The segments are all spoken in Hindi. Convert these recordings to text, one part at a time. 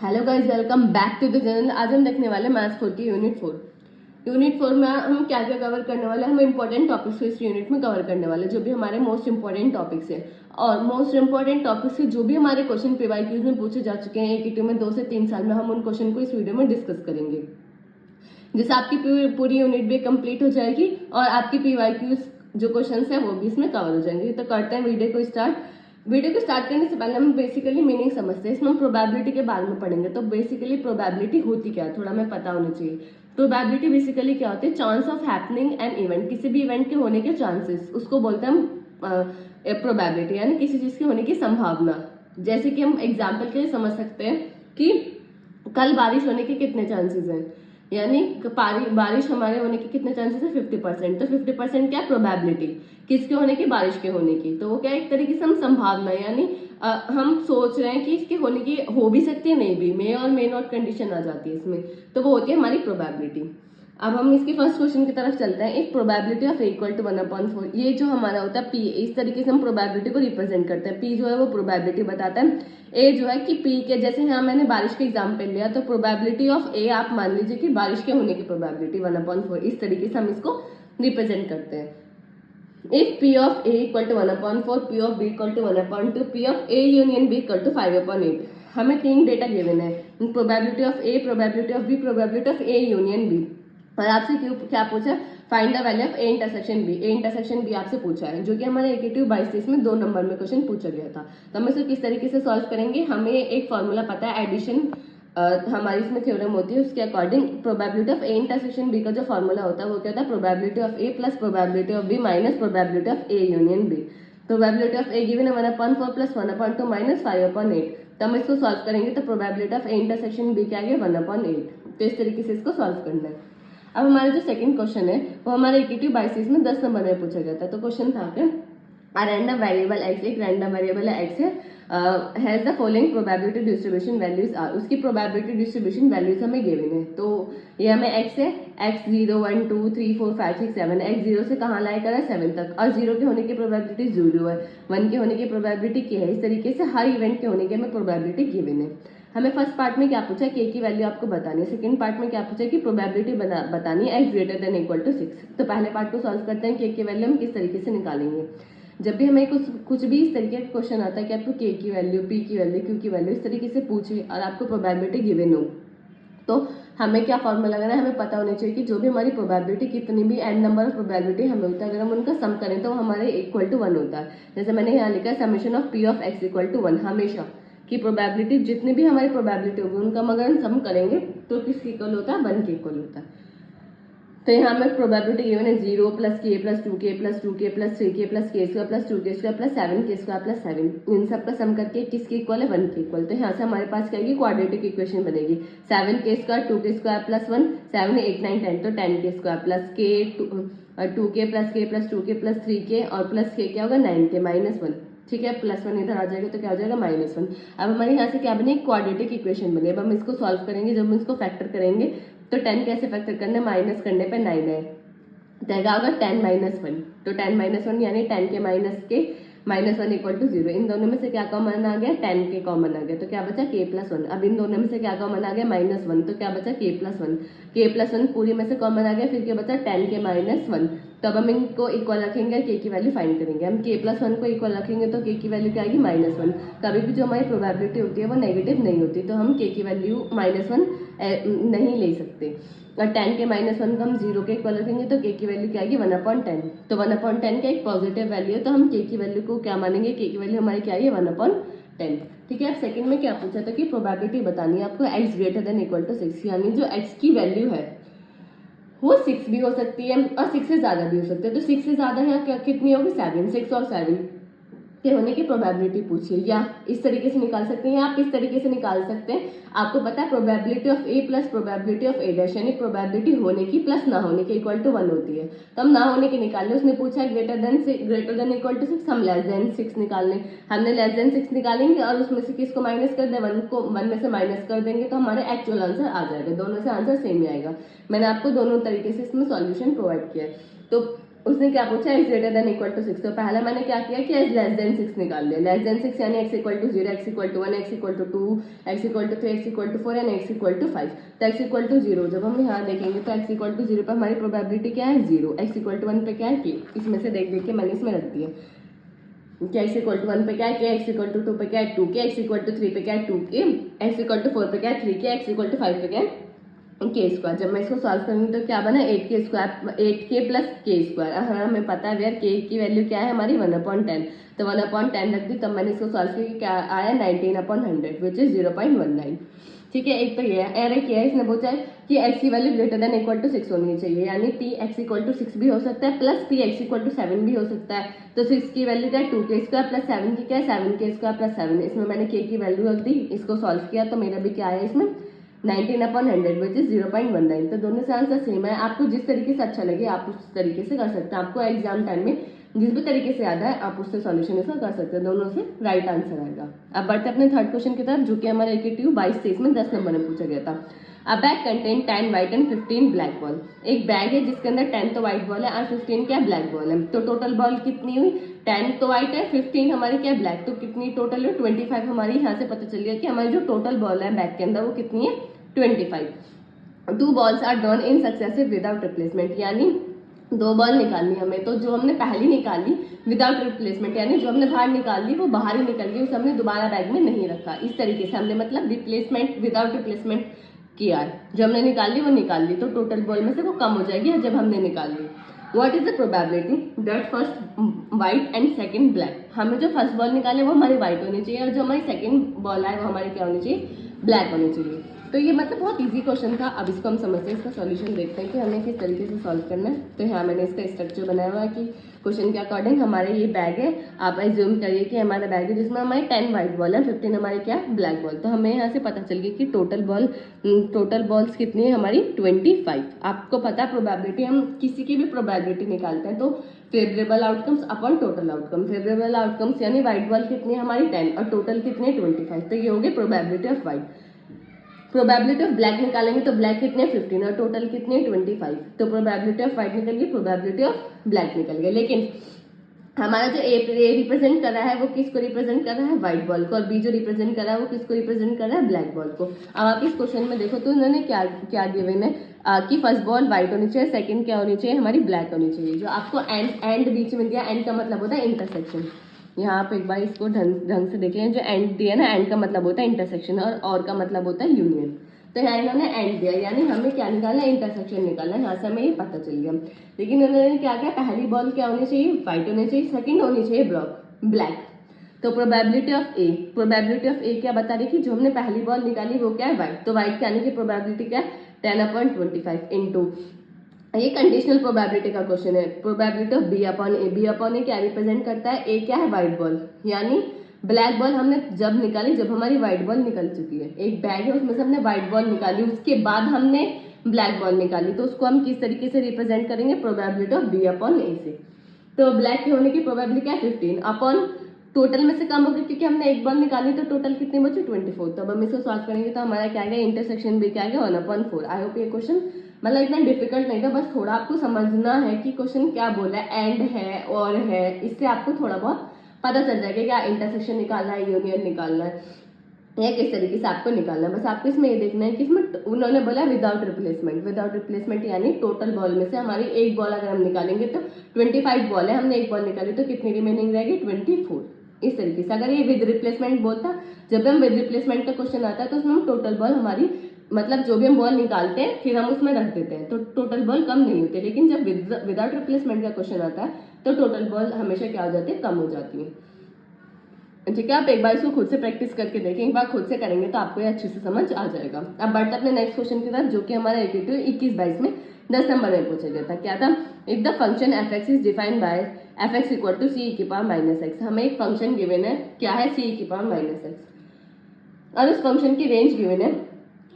Hello guys, welcome back to the channel. आज हम देखने वाले मैथ्स 4 की यूनिट 4। यूनिट 4 में हम क्या क्या कवर करने वाले हैं। हम इंपॉर्टेंट टॉपिक्स को इस यूनिट में कवर करने वाले, जो भी हमारे मोस्ट इंपॉर्टेंट टॉपिक्स है। और मोस्ट इंपॉर्टेंट टॉपिक्स से जो भी हमारे क्वेश्चन पीवाईक्यूज में पूछे जा चुके हैं एक में 2 से 3 साल में, हम उन क्वेश्चन को इस वीडियो में डिस्कस करेंगे, जिससे आपकी पूरी यूनिट भी कंप्लीट हो जाएगी और आपकी पीवाईक्यूज जो क्वेश्चन है वो भी इसमें कवर हो जाएंगे। तो करते हैं वीडियो को स्टार्ट। वीडियो को स्टार्ट करने से पहले हम बेसिकली मीनिंग समझते हैं। इसमें हम प्रोबेबिलिटी के बारे में पढ़ेंगे। तो बेसिकली प्रोबेबिलिटी होती क्या है, थोड़ा हमें पता होना चाहिए। प्रोबेबिलिटी बेसिकली क्या होती है? Chance of happening an event, किसी भी इवेंट के होने के चांसेस, उसको बोलते हैं हम प्रोबेबिलिटी, यानी किसी चीज के होने की संभावना। जैसे कि हम एग्जाम्पल के लिए समझ सकते हैं कि कल बारिश होने के कितने चांसेस हैं, यानी बारिश हमारे होने के कितने चांसेस है? 50%। तो 50% क्या प्रोबेबिलिटी किसके होने की? बारिश के होने की। तो वो क्या, एक तरीके से हम संभावना, यानी हम सोच रहे हैं कि इसके होने की हो भी सकती है, नहीं भी, मे और मे नॉट कंडीशन आ जाती है इसमें, तो वो होती है हमारी प्रोबेबिलिटी। अब हम इसके फर्स्ट क्वेश्चन की तरफ चलते हैं। एक प्रोबेबिलिटी ऑफ इक्वल टू 1/4, ये जो हमारा होता है पी, इस तरीके से हम प्रोबेबिलिटी को रिप्रेजेंट करते हैं। पी जो है वो प्रोबेबिलिटी बताता है। ए जो है कि पी के, जैसे यहाँ मैंने बारिश का एग्जाम्पल लिया, तो प्रोबेबिलिटी ऑफ ए आप मान लीजिए कि बारिश के होने की प्रोबेबिलिटी 1/4, इस तरीके से हम इसको रिप्रेजेंट करते हैं। If P of A equal to 1/4, P of B equal to 1/2, P of A union B equal to 5/8। हमें 3 डेटा गिवन है, probability of A, probability of B, probability of A union B। और आपसे क्या पूछा? Find the value of A intersection B। A intersection B आपसे पूछा है, जो कि हमारे 82/22 में 2 नंबर में क्वेश्चन पूछा गया था। तो हम इसे किस तरीके से सॉल्व करेंगे? हमें एक फॉर्मूला पता है, एडिशन हमारी इसमें थ्योरम होती है, उसके according probability of A intersection B का जो फॉर्मूला होता है वो क्या होता है? Probability of A plus probability of B minus probability of A union B. Probability of A given है 1/4 प्लस 1/2 माइनस 5/8। तो हम इसको सॉल्व करेंगे तो probability of A intersection B क्या आ गया? 1/8। तो इस तरीके से इसको सॉल्व करना है। अब हमारा जो सेकंड क्वेश्चन है वो हमारे 82/22 में 10 नंबर में पूछा गया था। तो क्वेश्चन था कि a random variable x, एक रैंडम वेरिएबल है x है, has the following probability distribution values are, उसकी प्रोबेबिलिटी डिस्ट्रीब्यूशन वैल्यूज हमें गिवन है। तो ये हमें x है, x 0 1 2 3 4 5 6 7, x 0 से कहाँ लाया करा? 7 तक, और 0 के होने की प्रोबेबिलिटी 0 है, 1 के होने की प्रोबेबिलिटी क्या है। इस तरीके से हर इवेंट के होने की हमें प्रोबेबिलिटी गिवन है। हमें फर्स्ट पार्ट में क्या पूछा? k की वैल्यू आपको बतानी है। सेकंड पार्ट में क्या पूछा? कि प्रोबेबिलिटी बतानी है x greater than equal to 6। तो पहले पार्ट को सॉल्व करते हैं, k की वैल्यू हम किस तरीके से निकालेंगे। जब भी हमें कुछ भी इस तरीके का क्वेश्चन आता है कि आपको k की वैल्यू, p की वैल्यू, q की वैल्यू इस तरीके से पूछे और आपको प्रोबेबिलिटी गिवन हो, तो हमें क्या फॉर्मूला लगाना है? हमें पता होना चाहिए कि जो भी हमारी प्रोबेबिलिटी, कितनी भी n नंबर ऑफ प्रोबेबिलिटी हमें होता है, अगर हम उनका सम करें तो हमारे इक्वल टू 1 होता है। जैसे मैंने यहाँ लिखा है summation of p of x equal to 1। हमेशा की प्रोबेबिलिटी, जितनी भी हमारी प्रोबेबिलिटी होगी उनका अगर हम सम करेंगे तो किसके इक्वल होता है? 1 के इक्वल होता है। तो यहाँ हमें प्रोबेबिलिटी गिवन है 0 plus k plus 2k plus 2k plus 3k plus k square plus 2k square plus 7k square plus 7, इन सब का सम करके किसके इक्वल है? 1 के इक्वल। तो यहाँ से हमारे पास क्या आएगी? क्वाड्रेटिक इक्वेशन बनेगी। 7k square 2k square plus 1, 7 8 9 10, तो 10k square plus k 2k plus k plus 2k plus 3k और प्लस k क्या होगा? 9k minus 1। ठीक है, प्लस 1 इधर आ जाएगा तो क्या हो जाएगा? -1। अब हमारे यहाँ से क्या बने? क्वाड्रेटिक इक्वेशन बने। अब हम इसको सॉल्व करेंगे, जब हम इसको फैक्टर करेंगे तो 10 कैसे फैक्टर करने? माइनस करने पे 9 है, तो क्या होगा? 10 - 1। तो 10 - 1 यानी 10 के माइनस 1 इक्वल टू 0। इन दोनों में से क्या कॉमन आ गया? 10 के कॉमन आ गया, तो क्या बचा? k plus 1। अब इन दोनों में से क्या कॉमन आ गया? -1, तो क्या बचा? k plus 1। k प्लस 1 पूरी में से कॉमन आ गया, फिर क्या बचा? 10 के -1। तो अब हम इनको इक्वल रखेंगे, k की वैल्यू फाइंड करेंगे। हम k प्लस 1 को इक्वल रखेंगे तो k की वैल्यू क्या आएगी? -1। कभी भी जो हमारी प्रोबेबिलिटी होती है वो नेगेटिव नहीं होती, तो हम k की वैल्यू -1 नहीं ले सकते। और 10 के -1 को हम 0 के इक्वल रखेंगे तो k की वैल्यू क्या आएगी? 1/10। तो 1/10 का एक पॉजिटिव वैल्यू है, तो हम k की वैल्यू को क्या मानेंगे? k की वैल्यू हमारी क्या है? 1/10। ठीक है। अब सेकंड में क्या पूछा था कि प्रोबेबिलिटी बतानी है आपको x greater than equal to 6, यानी जो x की वैल्यू है वो 6 भी हो सकती है और 6 से ज्यादा भी हो सकती है। तो 6 से ज्यादा यहाँ कितनी होगी? 7। 6 और 7 के होने की प्रोबेबिलिटी पूछिए, या इस तरीके से निकाल सकते हैं, या आप इस तरीके से निकाल सकते हैं। आपको पता है probability of A plus probability of A dash, यानी प्रोबेबिलिटी होने की प्लस ना होने की इक्वल टू 1 होती है। तो हम ना होने की निकालने, उसने पूछा है ग्रेटर देन इक्वल टू 6, हम लेस देन 6 निकालने। हमने लेस देन 6 निकालेंगे और उसमें से किसको माइनस कर दे? 1 को 1 में से माइनस कर देंगे तो हमारे एक्चुअल आंसर आ जाएगा। दोनों से आंसर सेम ही आएगा। मैंने आपको दोनों तरीके से इसमें सॉल्यूशन प्रोवाइड किया है। तो उसने क्या पूछा, x greater than equal to 6। तो पहला मैंने क्या किया कि लेस देन 6 निकाल लिया। लेस देन 6 यानी x equal to 0, x equal to 1, x equal to 2, x equal to 3, x equal to 4 and x equal to 5। तो x इक्वल टू 0 जब हम यहाँ देखेंगे तो x इक्वल टू 0 पर हमारी प्रोबेबिलिटी क्या है 0, x इक्वल टू 1 पे क्या है k। इसमें से देख देख के मैंने इसमें रख दिया कि x इक्वल टू 1 पे क्या है k, x इक्वल टू 2 पे क्या है 2k, x इक्वल टू 3 पे क्या है 2k, x इक्वल टू 4 पे क्या है 3k, x इक्वल टू 5 पे क्या है के स्क्वायर। जब मैं इसको सॉल्व करूंगी तो क्या बना 8k प्लस के स्क्वायर। हाँ हमें पता है यार k की वैल्यू क्या है हमारी 1/10, तो 1/10 रख दी। तब मैंने इसको सॉल्व किया क्या आया 19/100 विच इज 0.19। ठीक है, एक तो ये है। और क्या है इसने पूछा है कि x की value greater than equal to 6 होनी चाहिए, यानी p x इक्वल टू 6 भी हो सकता है plus p x equal to 7 भी हो सकता है। तो 6 की वैल्यू क्या है 2k स्क्वायर प्लस 7 की क्या है 7k स्क्वायर प्लस 7। इसमें मैंने k की वैल्यू रख दी, इसको सॉल्व किया तो मेरा भी क्या आया इसमें 19/100 विच इज 0.19। तो दोनों से आंसर सेम है। आपको जिस तरीके से अच्छा लगे आप उस तरीके से कर सकते हैं। आपको एग्जाम टाइम में जिस भी तरीके से याद है आप उससे सॉल्यूशन इसका कर सकते हैं, दोनों से राइट आंसर आएगा। अब बढ़ते अपने थर्ड क्वेश्चन की तरफ, जो कि हमारे AKTU 22-23 में 10 नंबर में पूछा गया था। अ bag contain 10 white and 15 black ball. एक बैग है जिसके अंदर 10 तो व्हाइट बॉल है और 15 क्या ब्लैक बॉल है। तो टोटल बॉल कितनी हुई 10 तो व्हाइट है, 15 हमारी क्या ब्लैक, तो कितनी टोटल है 25। हमारी यहाँ से पता चल गया कि हमारी जो टोटल बॉल है बैग के अंदर वो कितनी है 25। 2 balls are drawn in successive without replacement, यानी 2 बॉल निकालनी हमें। तो जो हमने पहली निकाली विदाउट रिप्लेसमेंट यानी जो हमने बाहर निकाल ली वो बाहर ही निकल गई, उसे हमने दोबारा बैग में नहीं रखा। इस तरीके से हमने मतलब रिप्लेसमेंट विदाउट रिप्लेसमेंट किया। जो हमने निकाल ली वो निकाल ली, तो टोटल बॉल में से वो कम हो जाएगी जब हमने निकाल ली। What is the probability that first white and second black. हमें जो फर्स्ट बॉल निकाले वो हमारी व्हाइट होनी चाहिए और जो हमारी सेकंड बॉल है वो हमारी क्या होनी चाहिए ब्लैक होनी चाहिए। तो ये मतलब बहुत इजी क्वेश्चन था। अब इसको हम समझते हैं, इसका सॉल्यूशन देखते हैं कि हमें किस तरीके से सॉल्व करना है। तो यहाँ मैंने इसका स्ट्रक्चर बनाया हुआ है कि क्वेश्चन के अकॉर्डिंग हमारे ये बैग है। आप एज्यूम करिए कि हमारा बैग है जिसमें हमारे 10 व्हाइट बॉल है, 15 हमारे क्या ब्लैक बॉल। तो हमें यहाँ से पता चल गया कि टोटल बॉल्स कितनी है हमारी 25। आपको पता है प्रोबेबिलिटी, हम किसी की भी प्रोबेबिलिटी निकालते हैं तो favourable outcomes upon total outcome. Favourable outcomes यानी व्हाइट बॉल कितनी है हमारी 10 और टोटल कितनी है 25। तो ये हो गई probability of white. Probability of black निकालेंगे तो ब्लैक कितने 15 और टोटल कितने 25। तो प्रोबेबिलिटी ऑफ व्हाइट निकल गई, प्रोबेबिलिटी ऑफ ब्लैक निकल गई। लेकिन हमारा जो ए रिप्रेजेंट कर रहा है वो किसको रिप्रेजेंट कर रहा है व्हाइट बॉल को, और बी जो रिप्रेजेंट कर रहा है वो किसको रिप्रेजेंट कर रहा है ब्लैक बॉल को। अब आप इस क्वेश्चन में देखो तो उन्होंने क्या क्या गिवन है कि फर्स्ट बॉल व्हाइट होनी चाहिए, सेकंड क्या होनी चाहिए हमारी ब्लैक होनी चाहिए। जो आपको एंड बीच में दिया, एंड का मतलब होता है इंटरसेक्शन। यहाँ पे एक बार इसको ढंग से देख लें, जो एंड दिया ना एंड का मतलब होता है इंटरसेक्शन और का मतलब होता है यूनियन। तो यहाँ इन्होंने एंड दिया यानी हमें क्या निकालना है इंटरसेक्शन निकालना है। यहाँ से हमें ये पता चल गया। लेकिन उन्होंने क्या किया, पहली बॉल क्या होनी चाहिए व्हाइट होनी चाहिए, सेकंड होनी चाहिए ब्लैक। तो प्रोबेबिलिटी ऑफ ए क्या बता रही कि जो हमने पहली बॉल निकाली वो क्या है व्हाइट। तो व्हाइट के आने की प्रोबेबिलिटी क्या है 10/25 इंटू, ये कंडीशनल प्रोबेबिलिटी का क्वेश्चन है। प्रोबेबिलिटी ऑफ बी अपॉन ए क्या रिप्रेजेंट करता है, ए क्या है व्हाइट बॉल, यानी ब्लैक बॉल हमने जब निकाली जब हमारी व्हाइट बॉल निकल चुकी है। एक बैग है उसमें से हमने व्हाइट बॉल निकाली, उसके बाद हमने ब्लैक बॉल निकाली, तो उसको हम किस तरीके से रिप्रेजेंट करेंगे प्रोबेबिलिटी ऑफ बी अपॉन ए से। तो ब्लैक के होने की प्रोबेबिलिटी क्या है 15 अपॉन टोटल में से कम होगी क्योंकि हमने एक बॉल निकाली तो टोटल कितनी बची 24। तो अब हम इसको सॉल्व करेंगे तो हमारा क्या गया इंटरसेक्शन भी क्या गया 1/4। आई होप ये क्वेश्चन मतलब इतना डिफिकल्ट नहीं था, बस थोड़ा आपको समझना है कि क्वेश्चन क्या बोला है, एंड है और है, इससे आपको थोड़ा बहुत पता चल जाएगा क्या इंटरसेक्शन निकालना है यूनियन निकालना है या किस तरीके से आपको निकालना है। बस आपको इसमें ये देखना है कि इसमें उन्होंने बोला विदाउट रिप्लेसमेंट यानी टोटल बॉल में से हमारी एक बॉल अगर हम निकालेंगे तो 25 बॉल है, हमने एक बॉल निकाली तो कितनी रिमेनिंग रहेगी 24। इस तरीके से अगर ये विद रिप्लेसमेंट बोलता, जब हम विद रिप्लेसमेंट का क्वेश्चन आता है तो उसमें हम टोटल बॉल हमारी मतलब जो भी हम बॉल निकालते हैं फिर हम उसमें रख देते हैं तो टोटल बॉल कम नहीं होते। लेकिन जब विदाउट रिप्लेसमेंट का क्वेश्चन आता है तो टोटल बॉल हमेशा क्या हो जाती है कम हो जाती है। ठीक है, आप एक बार इसको खुद से प्रैक्टिस करके देखें, एक बार खुद से करेंगे तो आपको ये अच्छे से समझ आ जाएगा। अब बढ़ते अपने नेक्स्ट क्वेश्चन की तरफ, जो कि हमारा AKTU 21-22 में 10 नंबर में पूछा गया था। क्या था, if the function f(x) is defined by f(x) equal to c e⁻⁻x। हमें एक फंक्शन गिवन है, क्या है c e⁻⁻x, और उस फंक्शन की रेंज गिवन है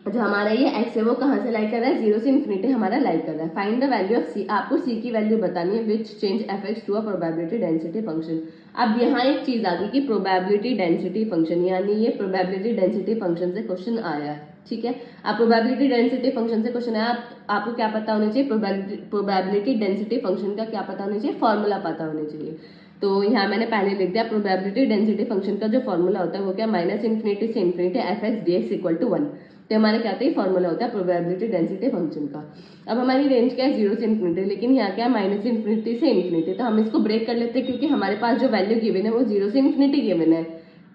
जो हमारा ये x है वो कहाँ से लाई कर रहा है, 0 से इन्फिनिटी हमारा लाई कर रहा है। Find the value of c, आपको c की वैल्यू बतानी है which change fx to a probability density function. अब यहाँ एक चीज आ गई कि प्रोबेबिलिटी डेंसिटी फंक्शन, यानी ये प्रोबेबिलिटी डेंसिटी फंक्शन से क्वेश्चन आया है, ठीक है। अब प्रोबेबिलिटी डेंसिटी फंक्शन से क्वेश्चन आया, आपको क्या पता होना चाहिए, प्रोबेबिलिटी डेंसिटी फंक्शन का क्या पता होना चाहिए, फॉर्मूला पता होना चाहिए। तो यहाँ मैंने पहले लिख दिया, प्रोबेबिलिटी डेंसिटी फंक्शन का जो फॉर्मूला होता है वो क्या, माइनस इन्फिनिटी से infinity fx dx equal to 1। तो हमारे क्या होता है, फॉर्मूला होता है प्रोबेबिलिटी डेंसिटी फंक्शन का। अब हमारी रेंज क्या है, 0 से इन्फिनिटी, लेकिन यहाँ क्या है, माइनस इन्फिनिटी से इन्फिनिटी। तो हम इसको ब्रेक कर लेते हैं क्योंकि हमारे पास जो वैल्यू गिवन है वो 0 से इन्फिनिटी गिवन है।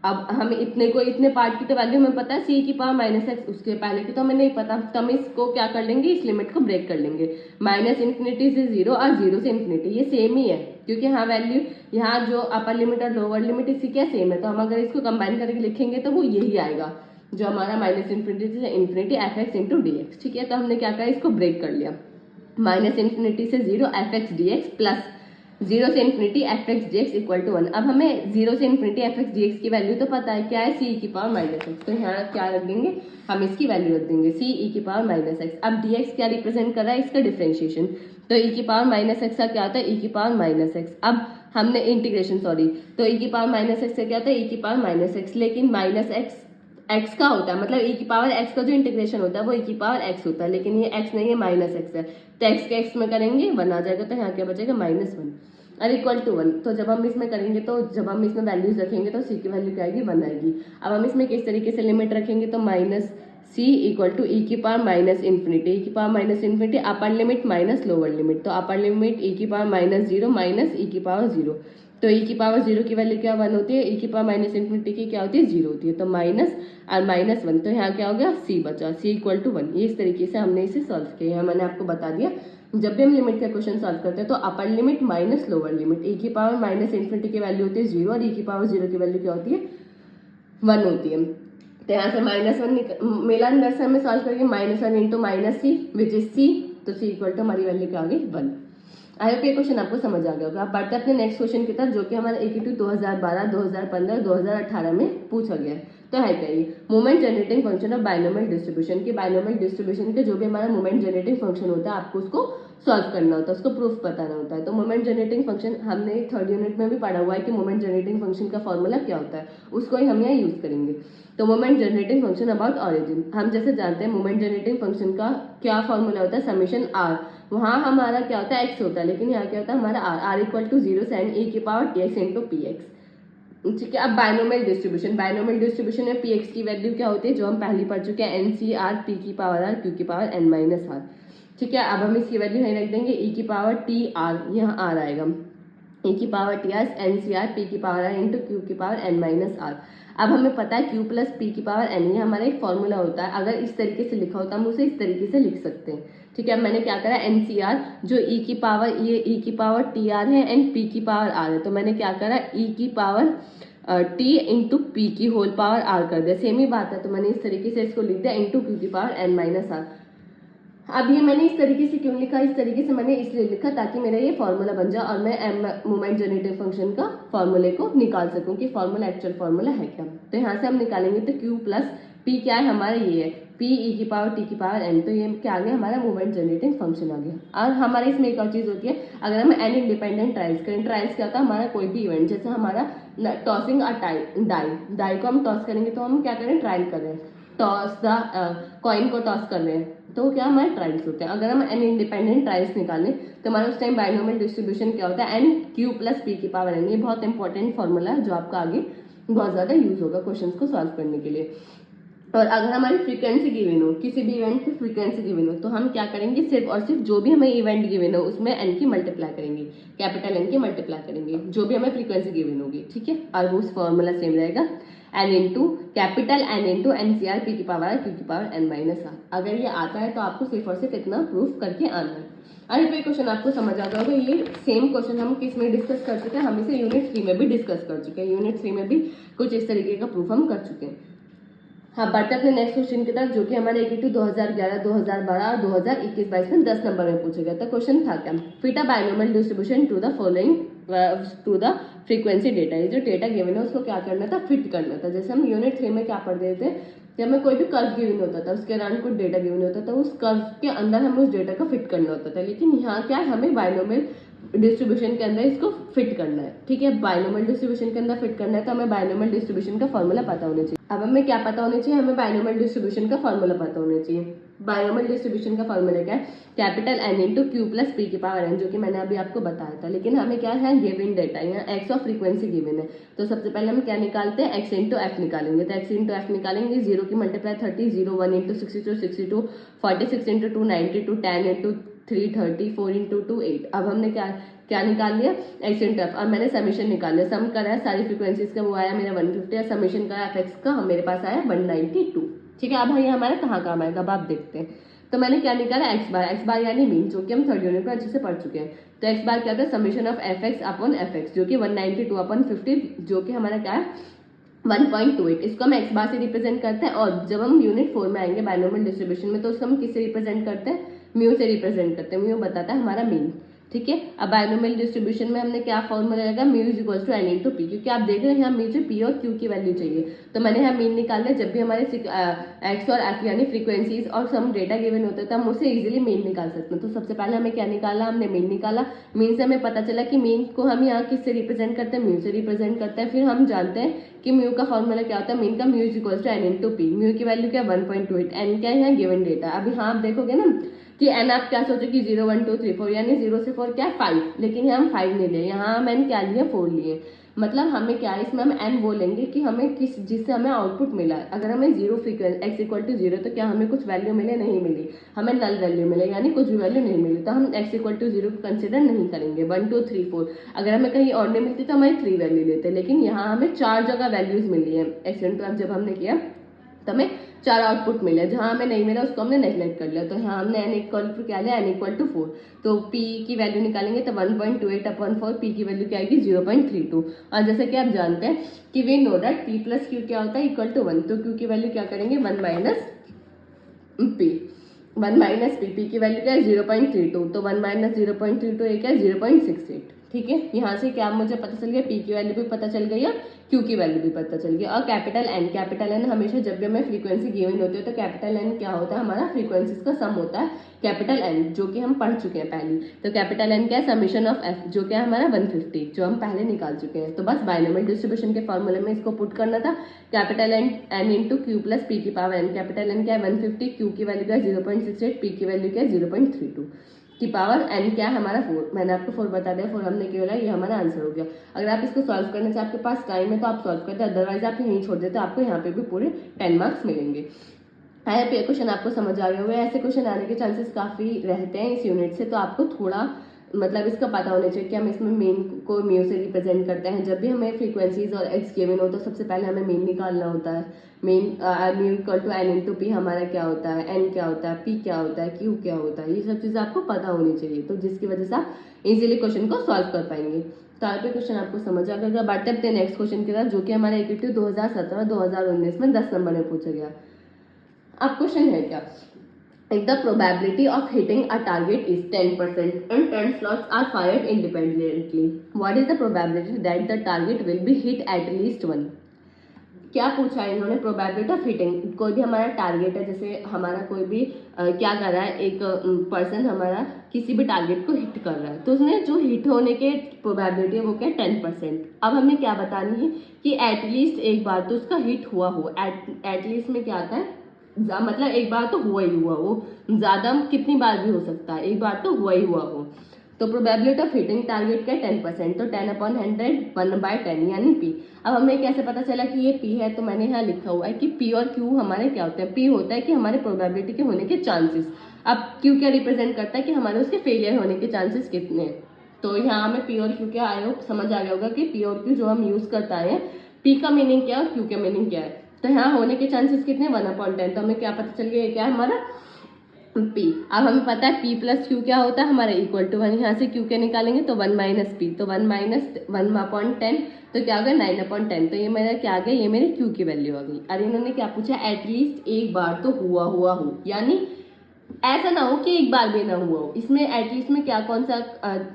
अब हम इतने पार्ट की तो वैल्यू हमें पता है, c की पावर माइनस एक्स, उसके पहले की तो हमें नहीं पता। तो हम इसको क्या कर लेंगे, इस लिमिट को ब्रेक कर लेंगे। माइनस इन्फिनिटी से 0 और 0 से इन्फिनिटी ये सेम ही है, क्योंकि यहाँ वैल्यू, यहाँ जो अपर लिमिट और लोअर लिमिट इसकी क्या सेम है। तो हम अगर इसको कंबाइन करके लिखेंगे तो वो यही आएगा, जो हमारा माइनस इन्फिनिटी से infinity F x into D x, ठीक है। तो हमने क्या करा, इसको ब्रेक कर लिया, माइनस इन्फिनिटी से 0 F X D X plus 0 से infinity F X D X equal to 1। अब हमें 0 से infinity F X D X की वैल्यू तो पता है, क्या है, सी की पावर माइनस एक्स। तो यहाँ क्या रख देंगे, हम इसकी वैल्यू रख देंगे सी ई की पावर माइनस एक्स। अब डी एक्स क्या रिप्रेजेंट कर रहा है, इसका डिफरेंशिएशन। तो ई की पावर माइनस एक्स का क्या होता है, ई की पावर माइनस एक्स। अब हमने इंटीग्रेशन, सॉरी, तो ई की पावर माइनस एक्स से क्या होता है, ई की पावर माइनस एक्स, लेकिन माइनस एक्स एक्स का होता है, मतलब ई की पावर एक्स का जो इंटीग्रेशन होता है वो ई की पावर एक्स होता है, लेकिन ये एक्स नहीं है, माइनस एक्स है। तो एक्स के एक्स में करेंगे 1 आ जाएगा, तो यहाँ क्या बचेगा, -1 और इक्वल टू 1। तो जब हम इसमें करेंगे, तो जब हम इसमें वैल्यूज रखेंगे तो सी की वैल्यू क्या आएगी, 1 आएगी। अब हम इसमें किस तरीके से लिमिट रखेंगे, तो माइनस सी इक्वल टू ई की पावर माइनस इन्फिनिटी, ई की पावर माइनस इन्फिनिटी, अपर लिमिट माइनस लोअर लिमिट। तो अपर लिमिट ई की पावर -0 माइनस ई की पावर 0। तो ई की पावर 0 की वैल्यू क्या 1 होती है, ई की पावर माइनस इन्फिनिटी की क्या होती है, 0 होती है। तो माइनस और -1, तो यहाँ क्या हो गया, सी बचा, सी इक्वल टू 1। ये इस तरीके से हमने इसे सॉल्व किया है, मैंने आपको बता दिया। जब भी हम लिमिट का क्वेश्चन सॉल्व करते हैं तो upper limit minus lower limit, e की पावर माइनस इन्फिनिटी की वैल्यू होती है 0 और ई की पावर 0 की वैल्यू क्या होती है, 1 होती है। तो यहाँ से -1 मिला, अंदर से हमें सॉल्व करेंगे, -1 into minus C which is C. तो सी इक्वल टू हमारी वैल्यू क्या आ गई, 1। आई होप ये क्वेश्चन आपको समझ आ गया होगा। अब बढ़ते हैं अपने नेक्स्ट क्वेश्चन की तरफ, जो कि हमारा AQ 2012, 2015, 2018 में पूछा गया है। तो है क्या ये, moment generating function of binomial distribution की, बाइनोमियल डिस्ट्रीब्यूशन के जो भी हमारा मोमेंट जनरेटिंग फंक्शन होता है आपको उसको सॉल्व करना होता है, उसको प्रूफ बताना होता है। तो मोमेंट जनरेटिंग फंक्शन हमने 3rd यूनिट में भी पढ़ा हुआ है कि मोमेंट जनरेटिंग फंक्शन का फॉर्मूला क्या होता है, उसको ही हम यहाँ यूज करेंगे। तो moment generating function about origin, हम जैसे जानते हैं मोमेंट जनरेटिंग फंक्शन का क्या फॉर्मूला होता है, समेशन आर। वहाँ हमारा क्या होता है, एक्स होता है, लेकिन यहाँ क्या होता है हमारा आर इक्वल टू 0 साइन ई की power T x into P x, ठीक है। अब बाइनोमियल डिस्ट्रीब्यूशन, बाइनोमियल डिस्ट्रीब्यूशन में पी एक्स की वैल्यू क्या होती है, जो हम पहले पढ़ चुके हैं, एन सी आर पी की पावर आर क्यू की पावर एन माइनस आर, ठीक है। अब हम इसकी वैल्यू यहीं रख देंगे, ई की पावर टी आर, यहाँ आर आएगा, ई की power T R N C R P की पावर आर इंटू क्यू की पावर एन माइनस आर। अब हमें पता है क्यू प्लस पी की पावर एन, ये हमारा एक फॉर्मूला होता है। अगर इस तरीके से लिखा होता है हम उसे इस तरीके से लिख सकते हैं, ठीक है। अब मैंने क्या करा, एन सी आर जो ई की पावर, ये ई की पावर टी आर है एंड पी की पावर आर है, तो मैंने क्या करा, ई की पावर टी इंटू पी की होल पावर आर कर दिया, सेम ही बात है। तो मैंने इस तरीके से इसको लिख दिया इंटू क्यू की पावर एन माइनस आर। अब ये मैंने इस तरीके से क्यों लिखा, इस तरीके से मैंने इसलिए लिखा ताकि मेरा ये फॉर्मूला बन जाए और मैं मोमेंट जनरेटिव फंक्शन का फॉर्मूले को निकाल सकूं कि फॉर्मूला एक्चुअल फॉर्मूला है क्या। तो यहाँ से हम निकालेंगे, तो क्यू प्लस पी क्या है हमारा, ये है पी ई की पावर टी की पावर एन। तो ये क्या आ गया, हमारा मोमेंट जनरेटिंग फंक्शन आ गया। और हमारे इसमें एक और चीज़ होती है, अगर हम एन इंडिपेंडेंट ट्रायल्स करें, ट्रायल्स क्या होता है, हमारा कोई भी इवेंट, जैसे हमारा टॉसिंग अ डाई को हम टॉस करेंगे, तो हम क्या करें, ट्रायल कर रहे हैं, टॉस द कॉइन को टॉस कर रहे हैं, तो क्या हमारे ट्रायल्स होते हैं। अगर हम एन इंडिपेंडेंट ट्रायल्स निकालें तो हमारा उस टाइम बाइनोमियल डिस्ट्रीब्यूशन क्या होता है, एन क्यू प्लस पी की पावर एन। ये बहुत इंपॉर्टेंट फॉर्मूला है जो आपका आगे बहुत ज़्यादा यूज होगा क्वेश्चंस को सॉल्व करने के लिए। और अगर हमारी फ्रीक्वेंसी गिवन हो, किसी भी इवेंट की फ्रीक्वेंसी गिवन हो, तो हम क्या करेंगे, सिर्फ और सिर्फ जो भी हमें इवेंट गिवन हो उसमें एन की मल्टीप्लाई करेंगे, कैपिटल एन की मल्टीप्लाई करेंगे, जो भी हमें फ्रीक्वेंसी गिवन होगी, ठीक है। और वो फॉर्मूला सेम रहेगा, N into capital N into N C R P की पावर क्यू की पावर एन माइनस आर। अगर ये आता है तो आपको सिर्फ और सिर्फ इतना प्रूफ करके आना है। अरे ये क्वेश्चन आपको समझ आता होगा। ये सेम क्वेश्चन हम किस में डिस्कस कर चुके हैं, हम इसे यूनिट 3 में भी डिस्कस कर चुके हैं। यूनिट 3 में भी कुछ इस तरीके का प्रूफ हम कर चुके हैं। हाँ, बढ़ते अपने नेक्स्ट क्वेश्चन की तरफ, जो कि हमारे AQ 2011, 2012 और 2021-22 में 10 नंबर में पूछा गया था। क्वेश्चन था क्या, fit a binomial distribution to the following to the frequency data. ये जो डेटा गिवन है उसको क्या करना था, फिट करना था। जैसे हम यूनिट 3 में क्या पढ़ रहे थे जब हमें कोई भी कर्व गिवन होता था, उसके अराउंड कुछ डेटा गिवन होता था, उस कर्व के अंदर हमें उस डेटा को फिट करना होता था। लेकिन यहाँ क्या है, हमें बायनोमियल डिस्ट्रीब्यूशन के अंदर इसको फिट करना है। ठीक है, बायनोमियल डिस्ट्रीब्यूशन के अंदर फिट करना है तो हमें बायनोमियल डिस्ट्रीब्यूशन का फॉर्मूला पता होना चाहिए। अब हमें क्या पता होना चाहिए, हमें बायनोमियल डिस्ट्रीब्यूशन का फॉर्मूला पता होना चाहिए। बायनोमियल डिस्ट्रीब्यूशन का फॉर्मूला क्या है, capital N into Q plus P की पावर n, जो कि मैंने अभी आपको बताया था। लेकिन हमें क्या है, गिवन डेटा यहाँ एक्स ऑफ फ्रीक्वेंसी गिवन है, तो सबसे पहले हम क्या निकालते हैं, एक्स इंटू एफ निकालेंगे। तो एक्स इंटू एफ निकालेंगे, 0 की multiply 30, 0 1 into 62 62, 46 into 2 92, 10 into 3 30, 4 into 2 8। अब हमने क्या क्या निकाल लिया, एक्स इंटू एफ। और मैंने समीशन निकाल लिया, सम करा है सारी फ्रीक्वेंसीज का, वो आया मेरा 150, और समीशन करा एफ एक्स का मेरे पास आया 192। ठीक है, अब ये हमारा कहाँ काम आएगा, अब आप देखते हैं। तो मैंने क्या निकाला, एक्स बार यानी मीन, जो कि हम थर्ड यूनिट में अच्छे से पढ़ चुके हैं। तो एक्स बार क्या होता है, summation of F x upon F x, जो कि 192 अपॉन 50, जो कि हमारा क्या है 1.28। इसको हम एक्स बार से रिप्रेजेंट करते हैं। और जब हम यूनिट 4 में आएंगे बायनोमियल डिस्ट्रीब्यूशन में, तो उसको हम किससे रिप्रेजेंट करते हैं, म्यू से रिप्रेजेंट करते हैं। म्यू बताता है हमारा मीन। ठीक है, अब बायनोमियल डिस्ट्रीब्यूशन में हमने क्या फॉर्मूला लगा, mu is equal to N into P, क्योंकि आप देख रहे हैं यहाँ मुझे पी और क्यू की वैल्यू चाहिए। तो मैंने यहाँ मीन निकाल लिया। जब भी हमारे एक्स और एफ यानी फ्रीक्वेंसीज और सम डेटा गिवन होता है तो हम उससे इजीली मीन निकाल सकते हैं। तो सबसे पहले हमें क्या निकाला, हमने मीन निकाला। मीन से हमें पता चला कि मीन को हम यहाँ किससे रिप्रेजेंट करते हैं, म्यू से रिप्रेजेंट करते हैं। फिर हम जानते हैं कि म्यू का फॉर्मूला क्या होता है, मीन का mu is equal to N into P. Mu की वैल्यू क्या है 1.28, एन क्या है यहाँ गिवन डेटा। अभी हाँ आप देखोगे ना कि एन आप क्या सोचे कि 0 1 2 3 4, यानी 0 से 4 क्या है 5, लेकिन यहाँ हम 5 नहीं लिए, यहाँ हम एन क्या लिए 4 लिए। मतलब हमें क्या है, इसमें हम एन वो लेंगे कि हमें किस जिससे हमें आउटपुट मिला है। अगर हमें 0 फ्रीक्वेंसी एक्स इक्वल टू 0, तो क्या हमें कुछ वैल्यू मिले, नहीं मिली, हमें नल वैल्यू मिले, यानी कुछ भी वैल्यू नहीं मिली, तो हम एक्स इक्वल टू 0 को कंसिडर नहीं करेंगे। 1 2 3 4 अगर हमें कहीं और नहीं मिलती तो हमें 3 वैल्यू लेते, लेकिन यहाँ हमें 4 जगह वैल्यूज मिली है। एक्स इंटू एफ जब हमने किया तो हमें 4 आउटपुट मिले, जहां हमें नहीं मिला उसको हमने नेगलेक्ट कर लिया। तो यहाँ हमने एन इक्वल टू क्या लिया, एन इक्वल टू 4। तो पी की वैल्यू निकालेंगे तो 1.28 अपॉन 4, पी की वैल्यू क्या आएगी 0.32। और जैसे कि आप जानते हैं कि we know that P plus Q क्या होता है, इक्वल टू 1। तो क्यू की वैल्यू क्या करेंगे 1 माइनस पी, 1 माइनस पी की वैल्यू क्या है 0.32। तो 1 माइनस 0.32 एक है 0.68। ठीक है, यहाँ से क्या मुझे पता चल गया, पी की वैल्यू भी पता चल गई और क्यू की वैल्यू भी पता चल गई। और कैपिटल एन हमेशा जब भी हमें फ्रीक्वेंसी गिवन होती है तो कैपिटल एन क्या होता है, हमारा फ्रीक्वेंसीज का सम होता है कैपिटल एन, जो कि हम पढ़ चुके हैं पहले। तो कैपिटल एन क्या है, समीशन ऑफ एफ, जो क्या है हमारा 150, जो हम पहले निकाल चुके हैं। तो बस बायनोमियल डिस्ट्रीब्यूशन के फॉर्मूले में इसको पुट करना था, capital N into Q plus P की पावर एन। कैपिटल एन क्या है 150, क्यू की वैल्यू क्या है 0.68, पी की वैल्यू क्या है 0.32 की पावर एन क्या है हमारा 4। मैंने आपको 4 बता दिया, 4 हमने क्यों लिया, ये हमारा आंसर हो गया। अगर आप इसको सॉल्व करने से आपके पास टाइम है तो आप सॉल्व करते हैं, अदरवाइज आप यहीं छोड़ देते, आपको यहाँ पे भी पूरे 10 मार्क्स मिलेंगे। आई होप ये क्वेश्चन आपको समझ आ गया होगा। ऐसे क्वेश्चन आने के चांसेस काफ़ी रहते हैं इस यूनिट से, तो आपको थोड़ा मतलब इसका पता होना चाहिए कि हम इसमें मेन को म्यू से रिप्रेजेंट करते हैं। जब भी हमें फ्रीक्वेंसीज और एक्स गिवन हो तो सबसे पहले हमें मेन निकालना होता है। Mean mu equal to N into P हमारा क्या होता है, एन क्या होता है, पी क्या होता है, क्यू क्या होता है, ये सब चीज़ें आपको पता होनी चाहिए, तो जिसकी वजह से आप इजीली क्वेश्चन को सॉल्व कर पाएंगे। तो आप ये क्वेश्चन आपको समझ आ गया। बढ़ते हैं नेक्स्ट क्वेश्चन की तरफ, जो कि हमारे EQT 2017-2019 में 10 नंबर में पूछा गया। अब क्वेश्चन है क्या, if the probability of hitting a target is 10% and 10 slots are fired independently, what is the probability that the target will be hit at least one? क्या पूछा है इन्होंने, प्रोबेबिलिटी ऑफ हिटिंग। कोई भी हमारा टारगेट है, जैसे हमारा कोई भी क्या कर रहा है, एक पर्सन हमारा किसी भी टारगेट को हिट कर रहा है, तो उसने जो हिट होने के प्रोबेबिलिटी है वो क्या 10%। अब हमें क्या बतानी है कि एटलीस्ट एक बार तो उसका हिट हुआ हो। एटलीस्ट में क्या आता है, मतलब एक बार तो हुआ ही हुआ हो, ज़्यादा कितनी बार भी हो सकता है, एक बार तो हुआ ही हुआ हो। तो प्रोबेबिलिटी ऑफ हिटिंग टारगेट का 10%, तो 10/100 1/10 यानी पी। अब हमें कैसे पता चला कि ये पी है, तो मैंने यहाँ लिखा हुआ है कि पी और क्यू हमारे क्या होते हैं। पी होता है कि हमारे प्रोबेबिलिटी के होने के चांसेस, अब क्यू क्या रिप्रेजेंट करता है कि हमारे उसके फेलियर होने के चांसेस कितने हैं। तो यहाँ हमें पी और क्यू क्या आया समझ आ गया होगा कि पी और क्यू जो हम यूज करता है, पी का मीनिंग क्या है और क्यू का मीनिंग क्या है। तो यहाँ होने के चांसेस कितने 1/10, तो हमें क्या पता चल गया क्या है हमारा पी। अब हमें पता है पी प्लस क्यू क्या होता है हमारा इक्वल टू 1, यहाँ से क्यू के निकालेंगे तो 1 माइनस पी, तो 1 माइनस 1/10 तो क्या होगा 9/10। तो ये मेरा क्या आ गया, ये मेरी क्यू की वैल्यू आ गई। अरे इन्होंने क्या पूछा, एटलीस्ट एक बार तो हुआ हो, यानी ऐसा ना हो कि एक बार भी ना हुआ हो। इसमें एटलीस्ट में क्या कौन सा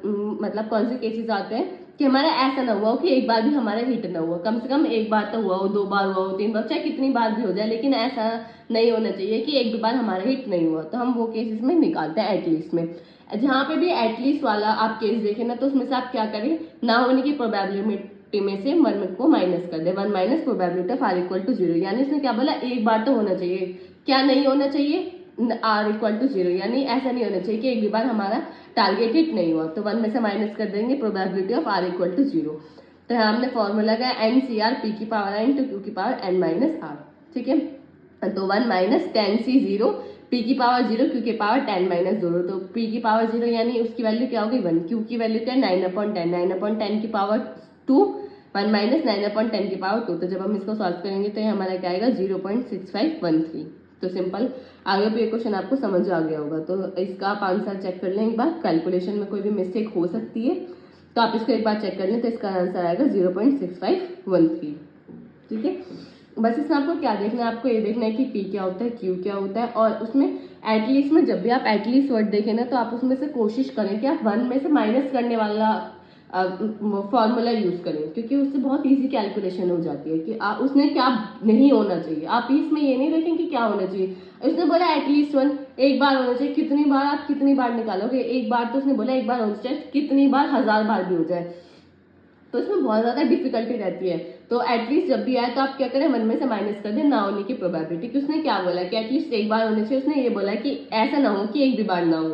मतलब कौन से केसेस आते हैं कि हमारा ऐसा ना हुआ हो कि एक बार भी हमारा हिट ना हुआ, कम से कम एक बार तो हुआ हो, 2 बार हुआ हो, 3 बार, चाहे कितनी बार भी हो जाए, लेकिन ऐसा नहीं होना चाहिए कि एक भी बार हमारा हिट नहीं हुआ। तो हम वो केसेस में निकालते हैं एटलीस्ट में। जहाँ पे भी एटलीस्ट वाला आप केस देखें ना, तो उसमें से आप क्या करें, ना होने की प्रोबेबिलिटी में से 1 को माइनस कर दे, 1 minus probability of R equal to 0, यानी इसने क्या बोला, एक बार तो होना चाहिए, क्या नहीं होना चाहिए, आर इक्वल टू 0, यानी ऐसा नहीं होना चाहिए कि एक भी बार हमारा टारगेट हिट नहीं हुआ। तो 1 में से माइनस कर देंगे probability of R equal to 0। तो यहाँ हमने फॉर्मूला का एन सी आर पी की पावर एन टू क्यू की पावर एन माइनस आर, ठीक है। तो 1 माइनस 10c 0, p की पावर 0, q की पावर 10 माइनस 0, तो p की पावर 0 यानी उसकी वैल्यू क्या होगी 1, q की वैल्यू क्या है 9/10, 9/10 की पावर 2, 1 माइनस 9/10 की पावर 2। तो जब हम इसको सॉल्व करेंगे तो ये हमारा क्या आएगा 0.6513। तो सिंपल आगे भी ये क्वेश्चन आपको समझ आ गया होगा। तो इसका आप आंसर चेक कर लें एक बार, कैलकुलेशन में कोई भी मिस्टेक हो सकती है तो आप इसको एक बार चेक कर लें, तो इसका आंसर आएगा 0.6513, ठीक है। बस इसमें आपको क्या देखना है, आपको ये देखना है कि पी क्या होता है, क्यू क्या होता है, और उसमें एटलीस्ट में जब भी आप एटलीस्ट वर्ड देखें ना, तो आप उसमें से कोशिश करें कि आप 1 में से माइनस करने वाला फॉर्मूला यूज करें, क्योंकि उससे बहुत इजी कैलकुलेशन हो जाती है कि उसने क्या नहीं होना चाहिए। आप इसमें ये नहीं देखें कि क्या होना चाहिए, उसने बोला एटलीस्ट 1, एक बार होना चाहिए, कितनी बार आप कितनी बार निकालोगे, एक बार तो उसने बोला एक बार होना चाहिए, कितनी बार 1000 बार भी हो जाए, तो इसमें बहुत ज्यादा डिफिकल्टी रहती है। तो एटलीस्ट जब भी आए तो आप क्या करें, 1 में से माइनस कर दें ना होने की प्रोबेबिलिटी, कि उसने क्या बोला कि एटलीस्ट एक बार होने चाहिए, उसने ये बोला कि ऐसा ना हो कि एक भी बार ना हो,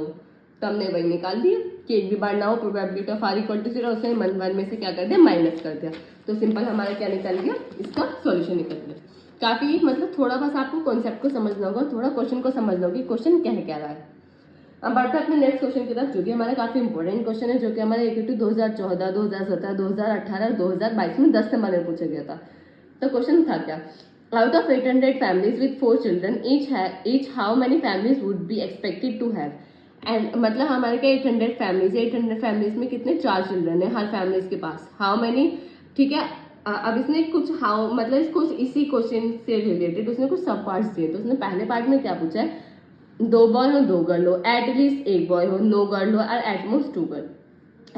तो हमने वही निकाल दिया कि एक भी बार ना हो, probability of R equal to 0, उसने 1 में से क्या कर दिया माइनस कर दिया। तो सिंपल हमारा क्या निकल गया, इसका सॉल्यूशन निकल गया। काफी मतलब थोड़ा बस आपको कॉन्सेप्ट को समझना होगा, थोड़ा क्वेश्चन को समझना होगा, क्वेश्चन कह क्या रहा है। अब बढ़ते हैं अपने नेक्स्ट क्वेश्चन की तरफ, जो कि हमारा काफी इंपॉर्टेंट क्वेश्चन है, जो कि हमारे AQT 2014, 2017, 2018 और 2022 में 10 नंबर में पूछा गया था। तो क्वेश्चन था क्या, out of 800 families with 4 children, each how many families would be expected to have, and मतलब हमारे क्या 800 फैमिलीज है, 800 फैमिलीज में कितने 4 चिल्ड्रन है हर फैमिलीज के पास, हाउ मैनी, ठीक है। अब इसने कुछ हाउ मतलब इसको इसी क्वेश्चन से रिलेटेड उसने कुछ सब पार्ट्स दिए। तो उसने पहले पार्ट में क्या पूछा है, 2 बॉय हो 2 गर्ल हो, एटलीस्ट 1 बॉय हो, नो गर्ल हो, और at most 2 girl,